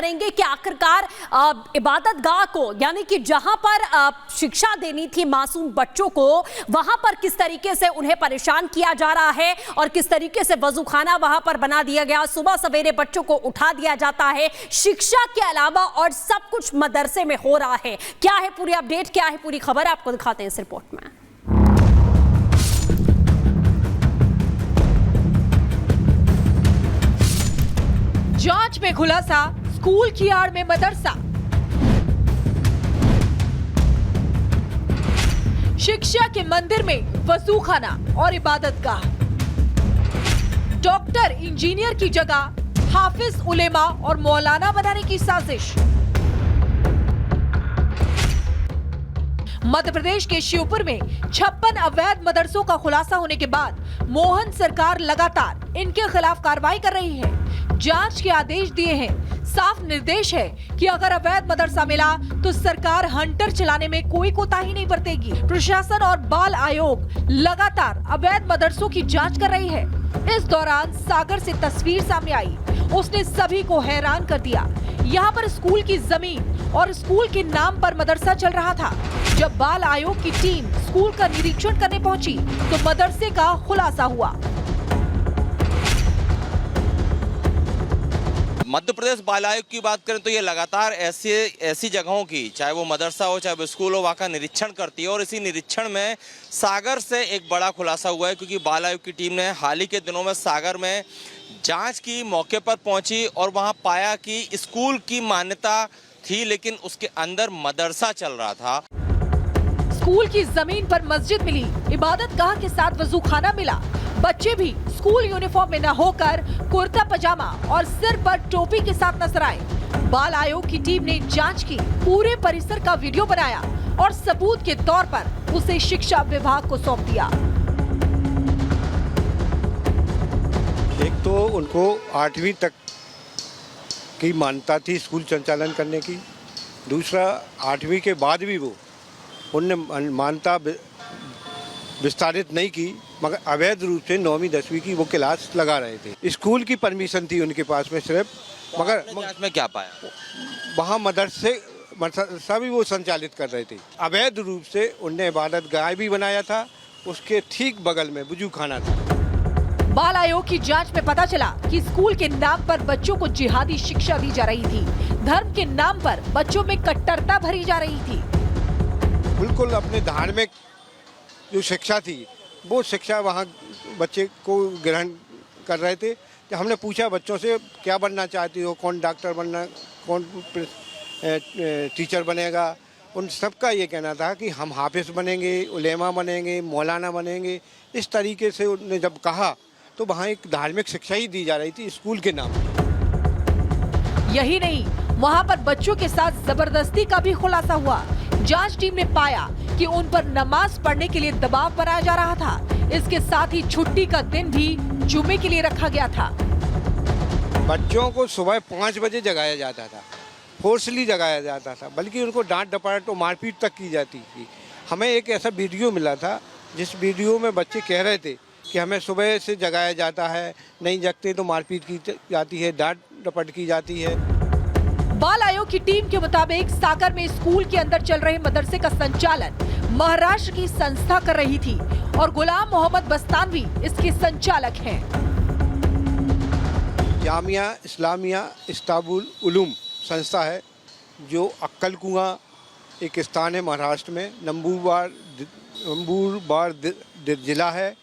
करेंगे कि आखिरकार इबादत गाह को, यानी कि जहां पर शिक्षा देनी थी मासूम बच्चों को, वहां पर किस तरीके से उन्हें परेशान किया जा रहा है और किस तरीके से वजूखाना वहां पर बना दिया गया, सुबह सवेरे बच्चों को उठा दिया जाता है, शिक्षा के अलावा और सब कुछ मदरसे में हो रहा है। क्या है पूरी अपडेट, क्या है पूरी खबर, आपको दिखाते हैं इस रिपोर्ट में। जांच में खुलासा, स्कूल की आड़ में मदरसा। शिक्षा के मंदिर में वजूखाना और इबादतगाह। डॉक्टर इंजीनियर की जगह हाफिज उलेमा और मौलाना बनाने की साजिश। मध्य प्रदेश के श्योपुर में 56 अवैध मदरसों का खुलासा होने के बाद मोहन सरकार लगातार इनके खिलाफ कार्रवाई कर रही है, जांच के आदेश दिए हैं। साफ निर्देश है कि अगर अवैध मदरसा मिला तो सरकार हंटर चलाने में कोई कोताही नहीं बरतेगी। प्रशासन और बाल आयोग लगातार अवैध मदरसों की जांच कर रही है। इस दौरान सागर से तस्वीर सामने आई, उसने सभी को हैरान कर दिया। यहाँ पर स्कूल की जमीन और स्कूल के नाम पर मदरसा चल रहा था। जब बाल आयोग की टीम स्कूल का निरीक्षण करने पहुंची तो मदरसे का खुलासा हुआ। मध्य प्रदेश बाल आयोग की बात करें तो ये लगातार ऐसी जगहों की, चाहे वो मदरसा हो चाहे वो स्कूल हो, वहाँ का निरीक्षण करती है। और इसी निरीक्षण में सागर से एक बड़ा खुलासा हुआ है, क्योंकि बाल आयोग की टीम ने हाल ही के दिनों में सागर में जांच की, मौके पर पहुंची और वहाँ पाया कि स्कूल की मान्यता थी लेकिन उसके अंदर मदरसा चल रहा था। स्कूल की जमीन पर मस्जिद मिली, इबादतगाह के साथ वजूखाना मिला। बच्चे भी स्कूल यूनिफॉर्म में न होकर कुर्ता पजामा और सिर पर टोपी के साथ नजर आए। बाल आयोग की टीम ने जांच की, पूरे परिसर का वीडियो बनाया और सबूत के तौर पर उसे शिक्षा विभाग को सौंप दिया। एक तो उनको 8वीं तक की मान्यता थी स्कूल संचालन करने की। दूसरा, 8वीं के बाद भी वो उनने मान्यता विस्तारित नहीं की, मगर अवैध रूप से 9वीं 10वीं की वो क्लास लगा रहे थे। स्कूल की परमिशन थी उनके पास में सिर्फ, मगर में क्या पाया, वहाँ मदरसा भी वो संचालित कर रहे थे। अवैध रूप से उनने इबादतगाह भी बनाया था, उसके ठीक बगल में वजूखाना था। बाल आयोग की जांच में पता चला कि स्कूल के नाम पर बच्चों को जिहादी शिक्षा दी जा रही थी। धर्म के नाम पर बच्चों में कट्टरता भरी जा रही थी। बिल्कुल अपने धार्मिक जो शिक्षा थी वो शिक्षा वहाँ बच्चे को ग्रहण कर रहे थे। कि हमने पूछा बच्चों से क्या बनना चाहती हो, कौन डॉक्टर बनना, कौन टीचर बनेगा, उन सबका ये कहना था कि हम हाफिज बनेंगे, उलेमा बनेंगे, मौलाना बनेंगे। इस तरीके से उन्होंने जब कहा तो वहाँ एक धार्मिक शिक्षा ही दी जा रही थी स्कूल के नाम। यही नहीं, वहाँ पर बच्चों के साथ जबरदस्ती का भी खुलासा हुआ। जांच टीम ने पाया कि उन पर नमाज पढ़ने के लिए दबाव बनाया जा रहा था। इसके साथ ही छुट्टी का दिन भी जुमे के लिए रखा गया था। बच्चों को सुबह 5 बजे जगाया जाता था, फोर्सली जगाया जाता था, बल्कि उनको डांट डपट और मारपीट तक की जाती थी। हमें एक ऐसा वीडियो मिला था जिस वीडियो में बच्चे कह रहे थे कि हमें सुबह से जगाया जाता है, नहीं जगते तो मारपीट की जाती है, डांट डपट की जाती है। बाल आयोग की टीम के मुताबिक सागर में स्कूल के अंदर चल रहे मदरसे का संचालन महाराष्ट्र की संस्था कर रही थी और गुलाम मोहम्मद बस्तानवी इसके संचालक हैं। जामिया इस्लामिया इस्तांबुल उलूम संस्था है, जो अक्कल कुआं एक स्थान है महाराष्ट्र में, नंबूरबार जिला है,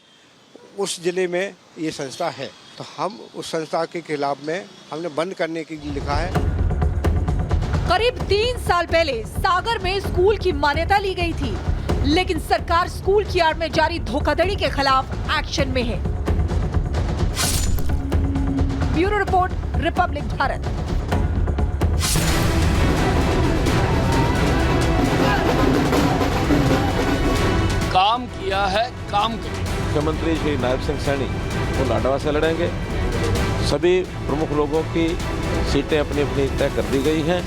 उस जिले में ये संस्था है। तो हम उस संस्था के खिलाफ में हमने बंद करने के लिए लिखा है। करीब 3 साल पहले सागर में स्कूल की मान्यता ली गई थी, लेकिन सरकार स्कूल की आड़ में जारी धोखाधड़ी के खिलाफ एक्शन में है। Bureau report, Republic Bharat. काम किया है, काम करेंगे। मुख्यमंत्री श्री नायब सिंह सैनी वो लाडवा से लड़ेंगे। सभी प्रमुख लोगों की सीटें अपनी अपनी तय कर दी गई हैं।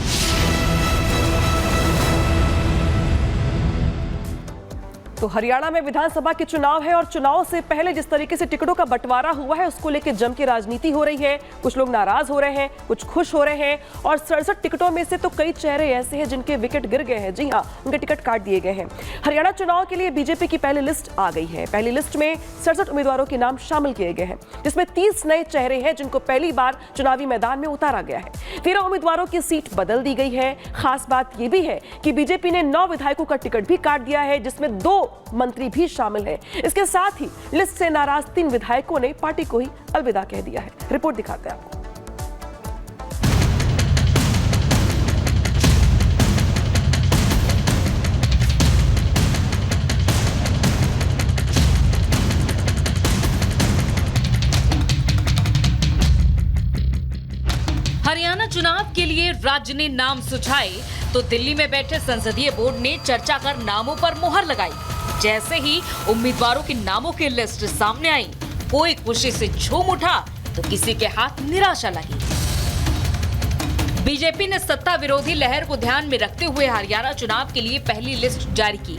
तो हरियाणा में विधानसभा के चुनाव है और चुनाव से पहले जिस तरीके से टिकटों का बंटवारा हुआ है उसको लेकर जम के राजनीति हो रही है। कुछ लोग नाराज हो रहे हैं, कुछ खुश हो रहे हैं और 67 टिकटों में से तो कई चेहरे ऐसे हैं जिनके विकेट गिर गए हैं। जी हाँ, उनके टिकट काट दिए गए हैं। हरियाणा चुनाव के लिए बीजेपी की पहली लिस्ट आ गई है। पहली लिस्ट में 67 उम्मीदवारों के नाम शामिल किए गए हैं, जिसमें 30 नए चेहरे हैं जिनको पहली बार चुनावी मैदान में उतारा गया है। 13 उम्मीदवारों की सीट बदल दी गई है। खास बात यह भी है कि बीजेपी ने 9 विधायकों का टिकट भी काट दिया है, जिसमें 2 मंत्री भी शामिल हैं। इसके साथ ही लिस्ट से नाराज 3 विधायकों ने पार्टी को ही अलविदा कह दिया है। रिपोर्ट दिखाते हैं आपको। हरियाणा चुनाव के लिए राज्य ने नाम सुझाए तो दिल्ली में बैठे संसदीय बोर्ड ने चर्चा कर नामों पर मुहर लगाई। जैसे ही उम्मीदवारों के नामों की लिस्ट सामने आई, कोई खुशी से झूम उठा तो किसी के हाथ निराशा लगी। बीजेपी ने सत्ता विरोधी लहर को ध्यान में रखते हुए हरियाणा चुनाव के लिए पहली लिस्ट जारी की।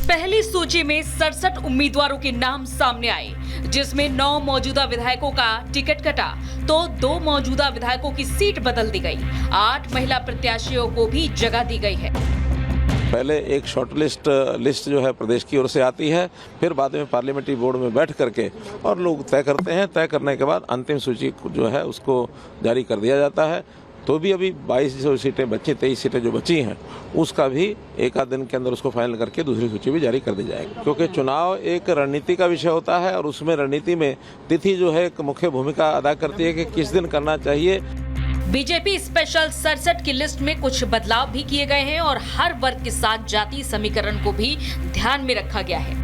पहली सूची में 67 उम्मीदवारों के नाम सामने आए, जिसमें 9 मौजूदा विधायकों का टिकट कटा तो 2 मौजूदा विधायकों की सीट बदल दी गई। 8 महिला प्रत्याशियों को भी जगह दी गई है। पहले एक शॉर्ट लिस्ट जो है प्रदेश की ओर से आती है, फिर बाद में पार्लियामेंट्री बोर्ड में बैठ करके और लोग तय करते हैं। तय करने के बाद अंतिम सूची जो है उसको जारी कर दिया जाता है। तो भी अभी 22 जो सीटें बची, 23 सीटें जो बची हैं, उसका भी एक आध दिन के अंदर उसको फाइनल करके दूसरी सूची भी जारी कर दी जाएगी। क्योंकि चुनाव एक रणनीति का विषय होता है और उसमें रणनीति में तिथि जो है एक मुख्य भूमिका अदा करती है कि किस दिन करना चाहिए। बीजेपी स्पेशल 67 की लिस्ट में कुछ बदलाव भी किए गए हैं और हर वर्ग के साथ जाति समीकरण को भी ध्यान में रखा गया है।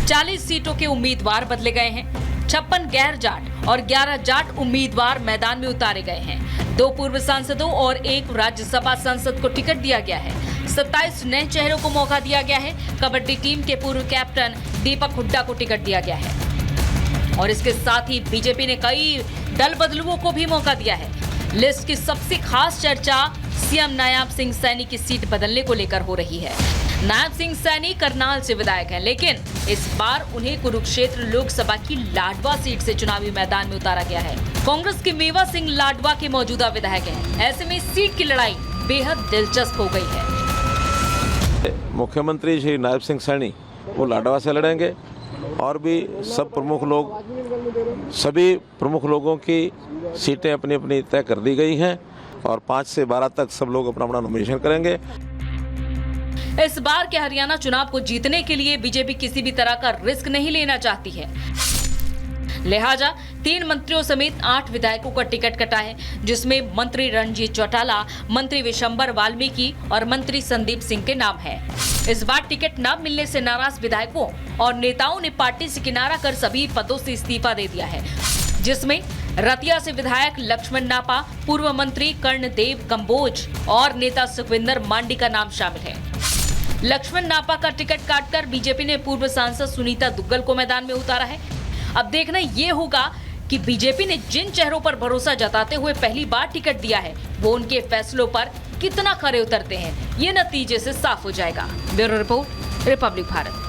40 सीटों के उम्मीदवार बदले गए हैं। 56 गैर जाट और 11 जाट उम्मीदवार मैदान में उतारे गए हैं। 2 पूर्व सांसदों और 1 राज्यसभा सांसद को टिकट दिया गया है। 27 नए चेहरों को मौका दिया गया है। कबड्डी टीम के पूर्व कैप्टन दीपक हुड्डा को टिकट दिया गया है और इसके साथ ही बीजेपी ने कई दल बदलुओं को भी मौका दिया है। लिस्ट की सबसे खास चर्चा सीएम नायब सिंह सैनी की सीट बदलने को लेकर हो रही है। नायब सिंह सैनी करनाल से विधायक हैं, लेकिन इस बार उन्हें कुरुक्षेत्र लोकसभा की लाडवा सीट से चुनावी मैदान में उतारा गया है। कांग्रेस के मेवा सिंह लाडवा के मौजूदा विधायक हैं। ऐसे में सीट की लड़ाई बेहद दिलचस्प हो गई है। मुख्यमंत्री श्री नायब सिंह सैनी वो लाडवा से लड़ेंगे और भी सभी प्रमुख लोगों की सीटें अपनी अपनी तय कर दी गई हैं और 5 से 12 तक सब लोग अपना अपना नॉमिनेशन करेंगे। इस बार के हरियाणा चुनाव को जीतने के लिए बीजेपी किसी भी तरह का रिस्क नहीं लेना चाहती है। लिहाजा 3 मंत्रियों समेत 8 विधायकों का टिकट कटा है, जिसमें मंत्री रणजीत चौटाला, मंत्री विशंबर वाल्मीकि और मंत्री संदीप सिंह के नाम है। इस बार टिकट न मिलने से नाराज विधायकों और नेताओं ने पार्टी से किनारा कर सभी पदों से इस्तीफा दे दिया है, जिसमें रतिया से विधायक लक्ष्मण नापा, पूर्व मंत्री कर्णदेव कंबोज और नेता सुखविंदर मांडी का नाम शामिल है। लक्ष्मण नापा का टिकट काटकर बीजेपी ने पूर्व सांसद सुनीता दुग्गल को मैदान में उतारा है। अब देखना ये होगा कि बीजेपी ने जिन चेहरों पर भरोसा जताते हुए पहली बार टिकट दिया है, वो उनके फैसलों पर कितना खरे उतरते हैं, ये नतीजे से साफ हो जाएगा। Bureau report, Republic Bharat.